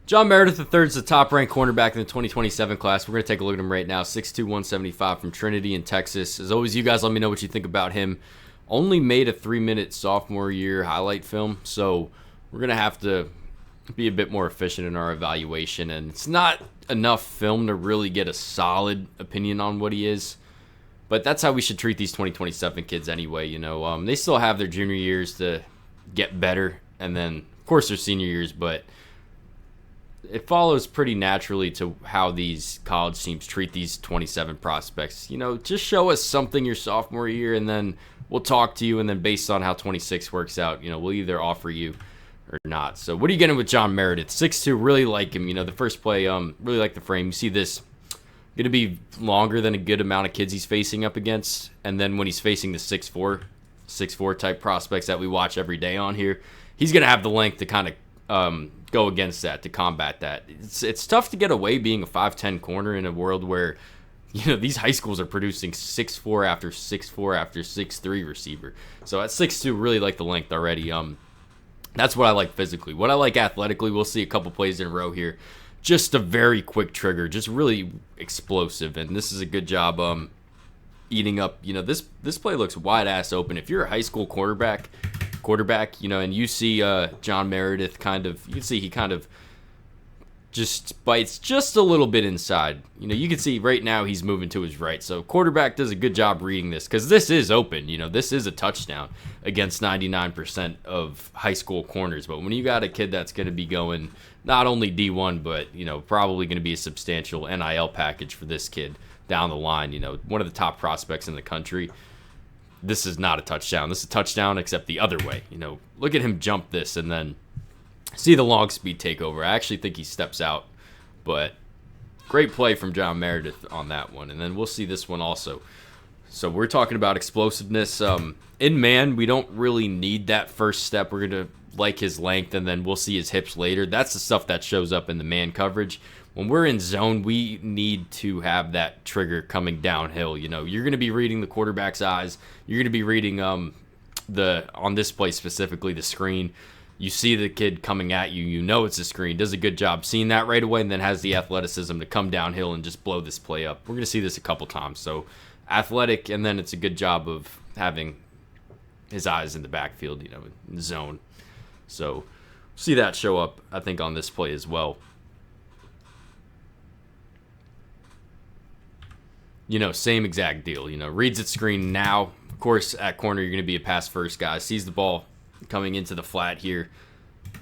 John Meredith III is the top-ranked cornerback in the 2027 class. We're going to take a look at him right now. 6'2", 175 from Trinity in Texas. As always, you guys let me know what you think about him. Only made a 3-minute sophomore year highlight film, so we're going to have to be a bit more efficient in our evaluation. And it's not enough film to really get a solid opinion on what he is. But that's how we should treat these 2027 kids anyway. They still have their junior years to get better. And then, of course, their senior years, but it follows pretty naturally to how these college teams treat these 27 prospects. Just show us something your sophomore year, and then we'll talk to you, and then based on how 26 works out, we'll either offer you or not. So what are you getting with John Meredith? 6'2", really like him. The first play, really like the frame. You see this going to be longer than a good amount of kids he's facing up against, and then when he's facing the 6'4 type prospects that we watch every day on here, he's going to have the length to kind of go against that, to combat that. It's tough to get away being a 5'10 corner in a world where these high schools are producing 6'4 after 6'4 after 6'3 receiver. So at 6'2, really like the length already. That's what I like physically. What I like athletically, we'll see a couple plays in a row here. Just a very quick trigger, just really explosive, and this is a good job eating up. This play looks wide ass open. If you're a high school quarterback, and you see John Meredith you can see he kind of just bites just a little bit inside. You can see right now he's moving to his right. So quarterback does a good job reading this, because this is open. This is a touchdown against 99% of high school corners. But when you got a kid that's going to be going not only D1, but, probably going to be a substantial NIL package for this kid down the line, one of the top prospects in the country, this is not a touchdown. This is a touchdown, except the other way. Look at him jump this and then see the long speed takeover. I actually think he steps out, but great play from John Meredith on that one. And then we'll see this one also. So we're talking about explosiveness. In man, we don't really need that first step. We're going to like his length, and then we'll see his hips later. That's the stuff that shows up in the man coverage. When we're in zone, we need to have that trigger coming downhill. You're going to be reading the quarterback's eyes. You're going to be reading on this play specifically, the screen. You see the kid coming at you. It's a screen. Does a good job seeing that right away, and then has the athleticism to come downhill and just blow this play up. We're going to see this a couple times. So athletic, and then it's a good job of having his eyes in the backfield, in the zone. So see that show up, I think, on this play as well. Same exact deal. Reads its screen now. Of course, at corner, you're going to be a pass-first guy. Sees the ball coming into the flat here.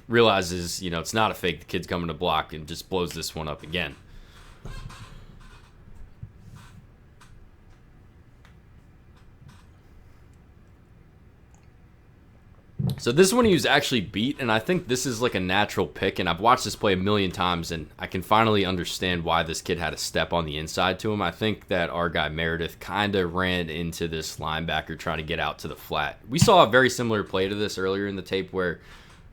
Realizes, it's not a fake. The kid's coming to block, and just blows this one up again. So this one he was actually beat, and I think this is like a natural pick, and I've watched this play a million times, and I can finally understand why this kid had a step on the inside to him. I think that our guy Meredith kind of ran into this linebacker trying to get out to the flat. We saw a very similar play to this earlier in the tape where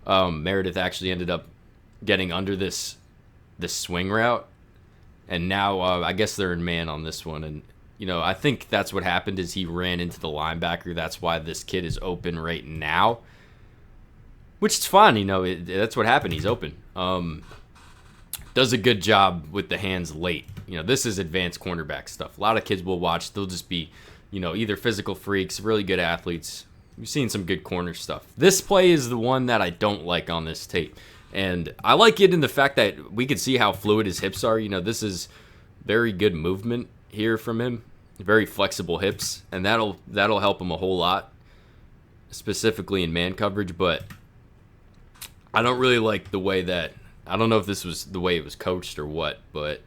Meredith actually ended up getting under this swing route, and now I guess they're in man on this one, and I think that's what happened is he ran into the linebacker. That's why this kid is open right now. Which is fine, that's what happened. He's open. Does a good job with the hands late. This is advanced cornerback stuff. A lot of kids will watch. They'll just be, either physical freaks, really good athletes. We've seen some good corner stuff. This play is the one that I don't like on this tape. And I like it in the fact that we can see how fluid his hips are. This is very good movement here from him. Very flexible hips. And that'll help him a whole lot, specifically in man coverage. But I don't really like the way that, I don't know if this was the way it was coached or what, but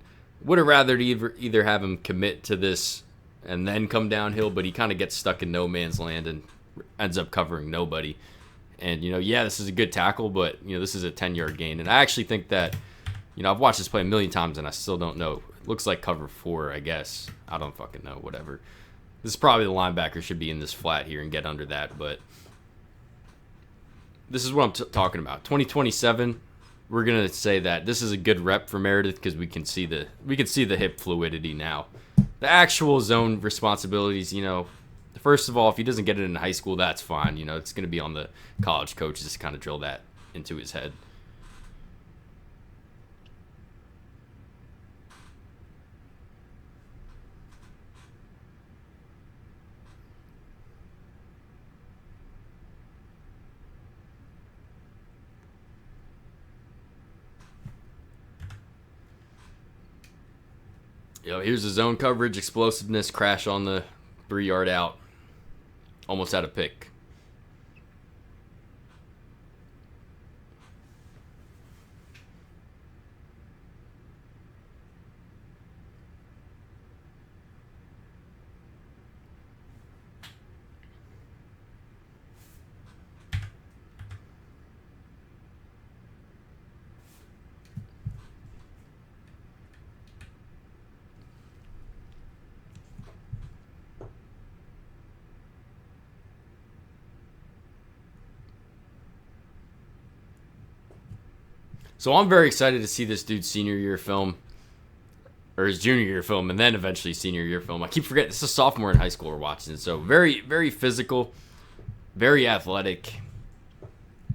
would have rather either have him commit to this and then come downhill, but he kind of gets stuck in no man's land and ends up covering nobody. And, this is a good tackle, but, this is a 10-yard gain. And I actually think that, I've watched this play a million times and I still don't know. It looks like cover 4, I guess. I don't fucking know, whatever. This is probably the linebacker should be in this flat here and get under that, but this is what I'm talking about. 2027, we're gonna say that this is a good rep for Meredith because we can see the hip fluidity now. The actual zone responsibilities, first of all, if he doesn't get it in high school, that's fine. It's gonna be on the college coaches to kind of drill that into his head. Here's the zone coverage, explosiveness, crash on the 3-yard out. Almost had a pick. So I'm very excited to see this dude's senior year film, or his junior year film, and then eventually senior year film. I keep forgetting this is a sophomore in high school we're watching. So very, very physical, very athletic.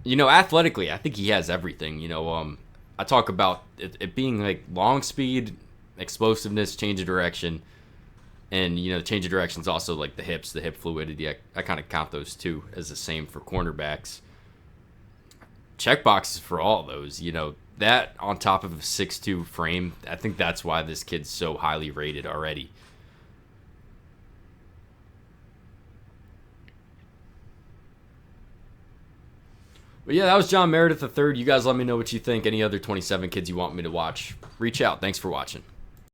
Athletically, I think he has everything. I talk about it being like long speed, explosiveness, change of direction, and change of direction is also like the hips, the hip fluidity. I kind of count those two as the same for cornerbacks. Check boxes for all those. That on top of a 6'2" frame, I think that's why this kid's so highly rated already. But yeah, that was John Meredith III. You guys let me know what you think. Any other 27 kids you want me to watch, reach out. Thanks for watching.